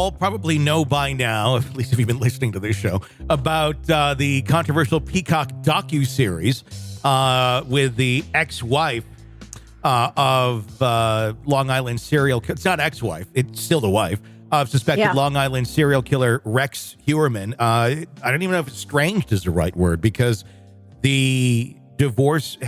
all probably know by now, at least if you've been listening to this show, about the controversial Peacock docuseries with the ex-wife of Long Island serial killer. It's not ex-wife. It's still the wife of suspected Long Island serial killer Rex Heuermann. I don't even know if estranged is the right word, because the divorce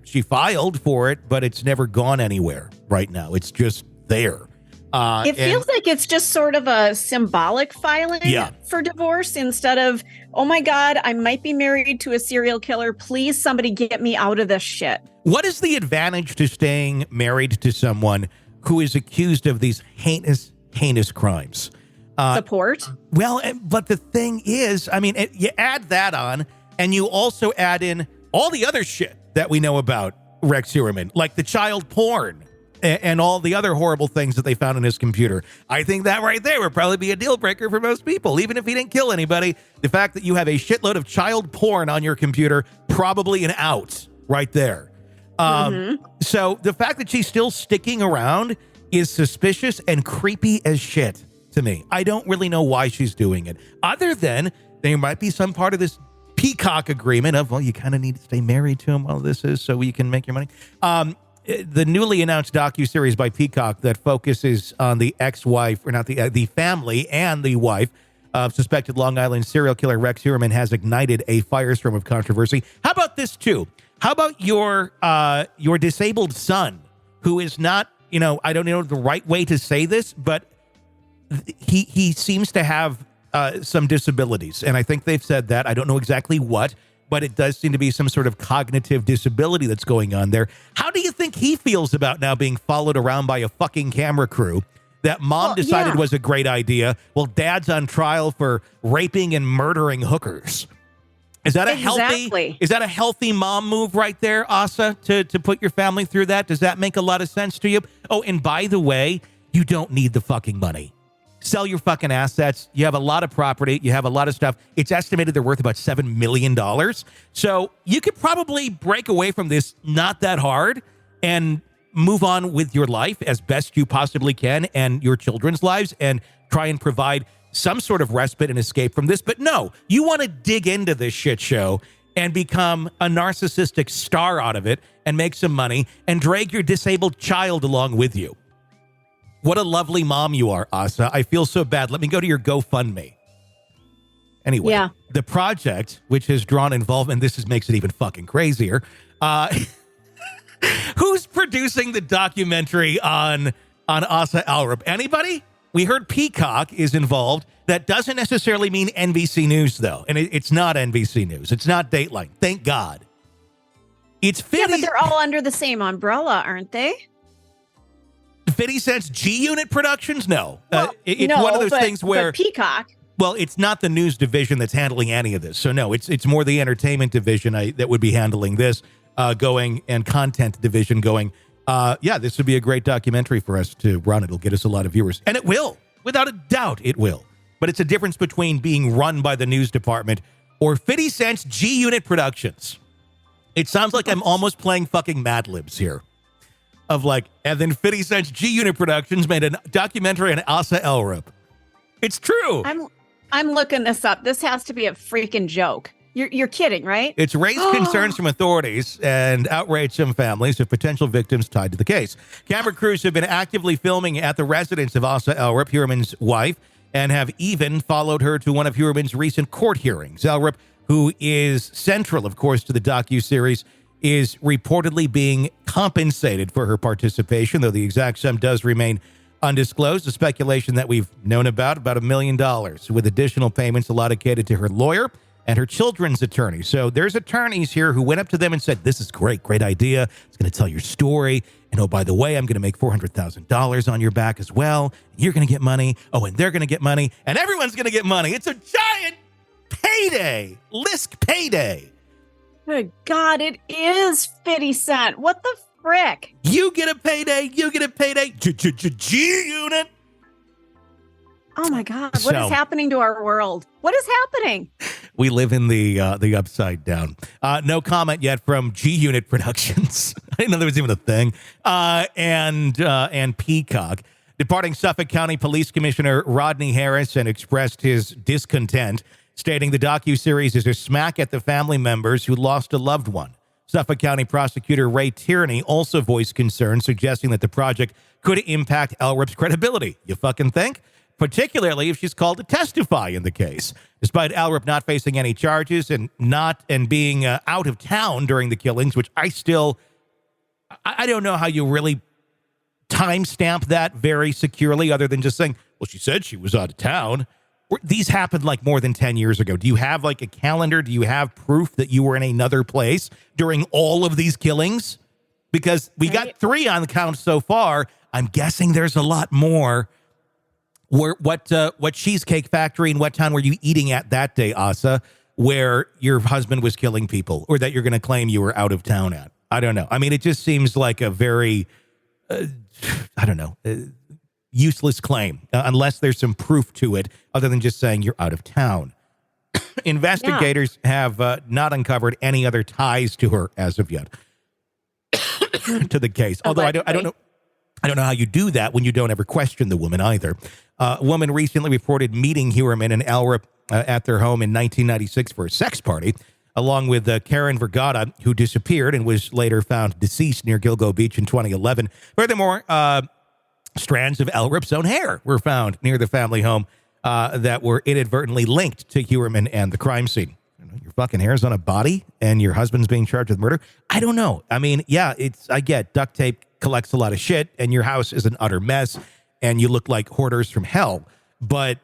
she filed for it, but it's never gone anywhere right now. It's just there. It feels like it's just sort of a symbolic filing for divorce instead of, oh my God, I might be married to a serial killer. Please, somebody get me out of this shit. What is the advantage to staying married to someone who is accused of these heinous crimes? Support? Well, but the thing is, I mean, you add that on, and you also add in all the other shit that we know about Rex Heuermann, like the child porn and all the other horrible things that they found in his computer. I think that right there would probably be a deal breaker for most people, even if he didn't kill anybody. The fact that you have a shitload of child porn on your computer, probably an out right there. So the fact that she's still sticking around is suspicious and creepy as shit to me. I don't really know why she's doing it, other than there might be some part of this Peacock agreement of, well, you kind of need to stay married to him while this is so you can make your money. The newly announced docuseries by Peacock that focuses on the ex-wife, or not the family and the wife of suspected Long Island serial killer Rex Heuermann has ignited a firestorm of controversy. How about this too? How about your disabled son, who is not, I don't know the right way to say this, but he seems to have some disabilities, and I think they've said that. I don't know exactly what, but it does seem to be some sort of cognitive disability that's going on there. How do you think he feels about now being followed around by a fucking camera crew that mom decided was a great idea? Well, dad's on trial for raping and murdering hookers. Is that a healthy mom move right there, Asa, to put your family through that? Does that make a lot of sense to you? Oh, and by the way, you don't need the fucking money. Sell your fucking assets. You have a lot of property. You have a lot of stuff. It's estimated they're worth about $7 million. So you could probably break away from this not that hard and move on with your life as best you possibly can, and your children's lives, and try and provide some sort of respite and escape from this. But no, you want to dig into this shit show and become a narcissistic star out of it and make some money and drag your disabled child along with you. What a lovely mom you are, Asa. I feel so bad. Let me go to your GoFundMe. Anyway, the project, which has drawn involvement, makes it even fucking crazier. Who's producing the documentary on Asa Ellerup? Anybody? We heard Peacock is involved. That doesn't necessarily mean NBC News, though. And it's not NBC News. It's not Dateline. Thank God. It's 50... Yeah, but they're all under the same umbrella, aren't they? 50 Cent's G-Unit Productions? No. It's one of those things where... Peacock... Well, it's not the news division that's handling any of this. So, no, it's more the entertainment division that would be handling this going, and content division going, this would be a great documentary for us to run. It'll get us a lot of viewers. And it will. Without a doubt, it will. But it's a difference between being run by the news department or 50 Cent's G-Unit Productions. It sounds like I'm almost playing fucking Mad Libs here. Of and then 50 Cent's G-Unit Productions made a documentary on Asa Ellerup. It's true. I'm looking this up. This has to be a freaking joke. You're kidding, right? It's raised concerns from authorities and outraged some families of potential victims tied to the case. Camera crews have been actively filming at the residence of Asa Ellerup, Heuermann's wife, and have even followed her to one of Heuermann's recent court hearings. Ellerup, who is central, of course, to the docuseries, is reportedly being compensated for her participation, though the exact sum does remain undisclosed. The speculation that we've known about $1 million, with additional payments allocated to her lawyer and her children's attorney. So there's attorneys here who went up to them and said, this is great idea. It's going to tell your story. And oh, by the way, I'm going to make $400,000 on your back as well. You're going to get money. Oh, and they're going to get money. And everyone's going to get money. It's a giant payday. Lisk payday. Good God, it is 50 Cent. What the frick? You get a payday. You get a payday. G-Unit. Oh my God, what is happening to our world? What is happening? We live in the upside down. No comment yet from G-Unit Productions. I didn't know there was even a thing. And Peacock. Departing Suffolk County Police Commissioner Rodney Harrison expressed his discontent, stating the docuseries is a smack at the family members who lost a loved one. Suffolk County Prosecutor Ray Tierney also voiced concern, suggesting that the project could impact Ellerup's credibility. You fucking think? Particularly if she's called to testify in the case. Despite Ellerup not facing any charges and being out of town during the killings, which I don't know how you really timestamp that very securely other than just saying, well, she said she was out of town. These happened like more than 10 years ago. Do you have like a calendar? Do you have proof that you were in another place during all of these killings? Because we got 3 on the count so far. I'm guessing there's a lot more. What Cheesecake Factory and what town were you eating at that day, Asa, where your husband was killing people, or that you're going to claim you were out of town at? I don't know. I mean, it just seems like a very, useless claim, unless there's some proof to it other than just saying you're out of town. Investigators have not uncovered any other ties to her as of yet to the case. Although I don't know how you do that when you don't ever question the woman either. A woman recently reported meeting Heuermann and Ellerup at their home in 1996 for a sex party, along with Karen Vergata, who disappeared and was later found deceased near Gilgo Beach in 2011. Furthermore, strands of Ellerup's own hair were found near the family home that were inadvertently linked to Heuermann and the crime scene. Your fucking hair's on a body and your husband's being charged with murder? I don't know. I mean, yeah, I get duct tape collects a lot of shit and your house is an utter mess and you look like hoarders from hell. But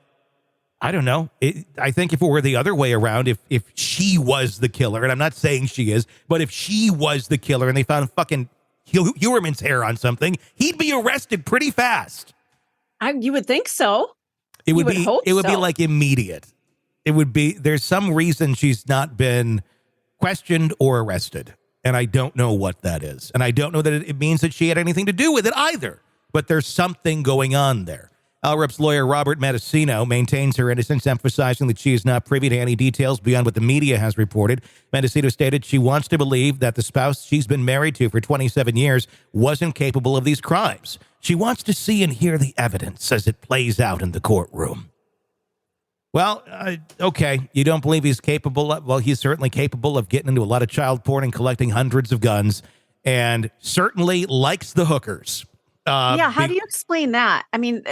I don't know. I think if it were the other way around, if she was the killer, and I'm not saying she is, but if she was the killer and they found fucking Heuermann's hair on something, he'd be arrested pretty fast. You would think so. It would be like immediate. It would be, there's some reason she's not been questioned or arrested. And I don't know what that is. And I don't know that it means that she had anything to do with it either. But there's something going on there. Ellerup's lawyer, Robert Mendocino, maintains her innocence, emphasizing that she is not privy to any details beyond what the media has reported. Mendocino stated she wants to believe that the spouse she's been married to for 27 years wasn't capable of these crimes. She wants to see and hear the evidence as it plays out in the courtroom. Well, okay, you don't believe he's capable of, well, he's certainly capable of getting into a lot of child porn and collecting hundreds of guns, and certainly likes the hookers. How do you explain that? I mean,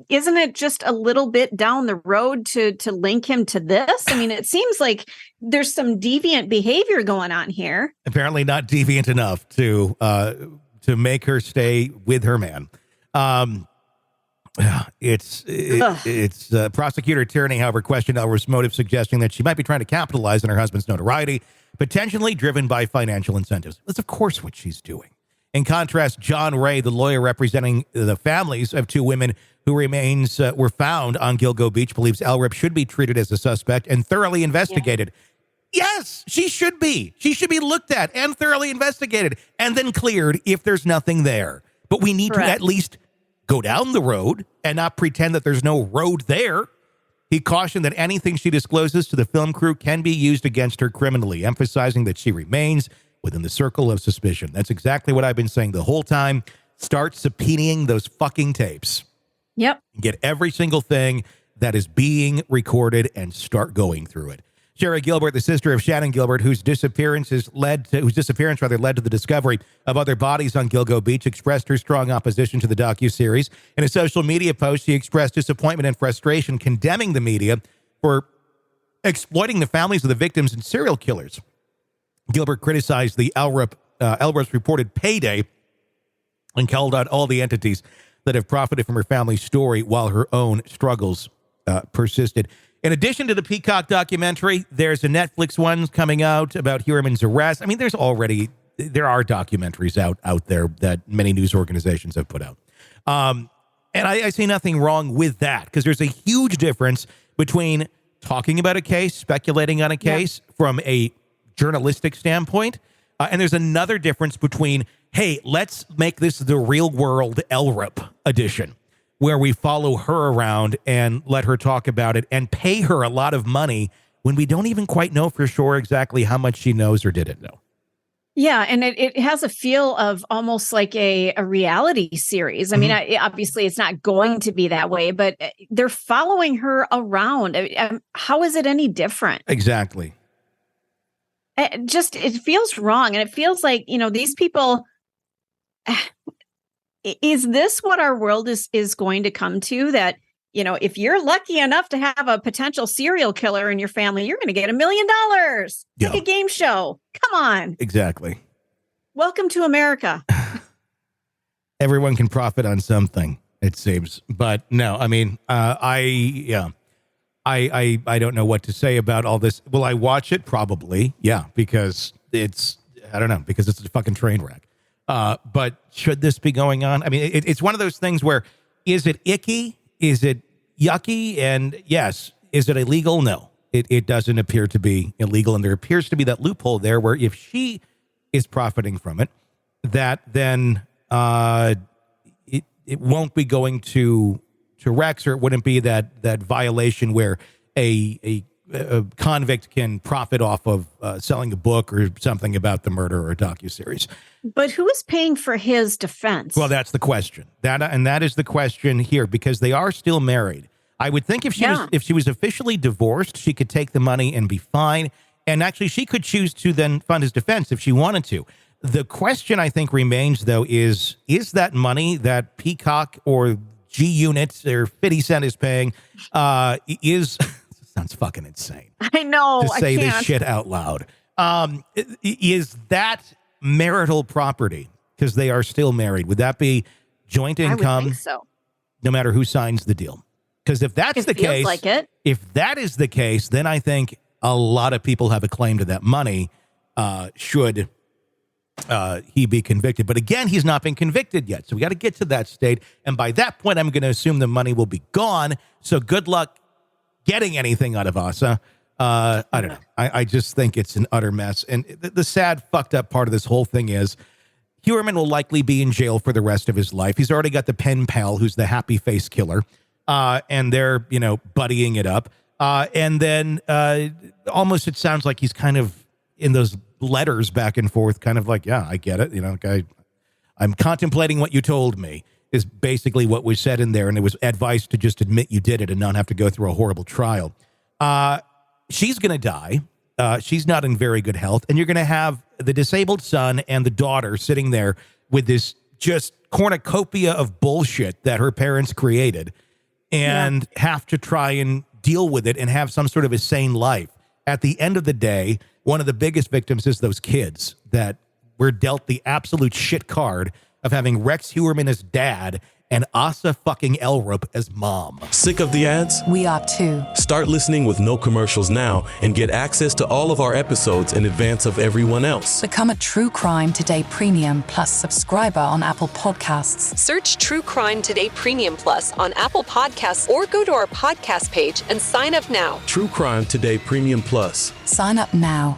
isn't it just a little bit down the road to link him to this? I mean, it seems like there's some deviant behavior going on here. Apparently not deviant enough to make her stay with her man. It's Prosecutor Tierney, however, questioned Ellerup's motive, suggesting that she might be trying to capitalize on her husband's notoriety, potentially driven by financial incentives. That's, of course, what she's doing. In contrast, John Ray, the lawyer representing the families of 2 women who remains were found on Gilgo Beach, believes Ellerup should be treated as a suspect and thoroughly investigated. Yeah. Yes, she should be. She should be looked at and thoroughly investigated and then cleared if there's nothing there. But we need to at least go down the road and not pretend that there's no road there. He cautioned that anything she discloses to the film crew can be used against her criminally, emphasizing that she remains within the circle of suspicion. That's exactly what I've been saying the whole time. Start subpoenaing those fucking tapes. Yep. Get every single thing that is being recorded and start going through it. Sherry Gilbert, the sister of Shannon Gilbert, whose disappearance led to the discovery of other bodies on Gilgo Beach, expressed her strong opposition to the docuseries. In a social media post, she expressed disappointment and frustration, condemning the media for exploiting the families of the victims and serial killers. Gilbert criticized the Ellerup's reported payday and called out all the entities that have profited from her family's story while her own struggles persisted. In addition to the Peacock documentary, there's a Netflix one coming out about Heuermann's arrest. I mean, there are documentaries out there that many news organizations have put out. And I see nothing wrong with that, because there's a huge difference between talking about a case, speculating on a case from a journalistic standpoint, and there's another difference between, hey, let's make this the real world Ellerup edition, where we follow her around and let her talk about it and pay her a lot of money when we don't even quite know for sure exactly how much she knows or didn't know. Yeah, and it has a feel of almost like a reality series. I mean, obviously it's not going to be that way, but they're following her around. How is it any different? Exactly. It feels wrong. And it feels like, these people, is this what our world is going to come to? That, if you're lucky enough to have a potential serial killer in your family, you're going to get $1 million. Like a game show. Come on. Exactly. Welcome to America. Everyone can profit on something, it seems. But no, I mean, I don't know what to say about all this. Will I watch it? Probably. Yeah, because I don't know, because it's a fucking train wreck. But should this be going on? I mean, it's one of those things where, is it icky? Is it yucky? And yes. Is it illegal? No, it doesn't appear to be illegal. And there appears to be that loophole there where if she is profiting from it, that then it won't be going to Rex, or it wouldn't be that violation where a convict can profit off of selling a book or something about the murder or a docuseries. But who is paying for his defense? Well, that's the question. That is the question here, because they are still married. I would think if she was officially divorced, she could take the money and be fine. And actually, she could choose to then fund his defense if she wanted to. The question, I think, remains, though, is that money that Peacock or G Unit or 50 Cent is paying sounds fucking insane. I know. To say this shit out loud. Is that marital property? Because they are still married. Would that be joint income? I would think so. No matter who signs the deal. Because if that's the case, like it. If that is the case, then I think a lot of people have a claim to that money. Should he be convicted? But again, he's not been convicted yet. So we got to get to that state. And by that point, I'm going to assume the money will be gone. So good luck getting anything out of Asa. I don't know. I just think it's an utter mess. And the sad, fucked up part of this whole thing is Heuermann will likely be in jail for the rest of his life. He's already got the pen pal who's the happy face killer. And they're, buddying it up. And then almost it sounds like he's kind of in those letters back and forth, kind of like, yeah, I get it. I'm contemplating what you told me is basically what was said in there. And it was advice to just admit you did it and not have to go through a horrible trial. She's going to die. She's not in very good health. And you're going to have the disabled son and the daughter sitting there with this just cornucopia of bullshit that her parents created and have to try and deal with it and have some sort of a sane life. At the end of the day, one of the biggest victims is those kids that were dealt the absolute shit card of having Rex Heuermann as dad and Asa fucking Ellerup as mom. Sick of the ads? We are too. Start listening with no commercials now and get access to all of our episodes in advance of everyone else. Become a True Crime Today Premium Plus subscriber on Apple Podcasts. Search True Crime Today Premium Plus on Apple Podcasts or go to our podcast page and sign up now. True Crime Today Premium Plus. Sign up now.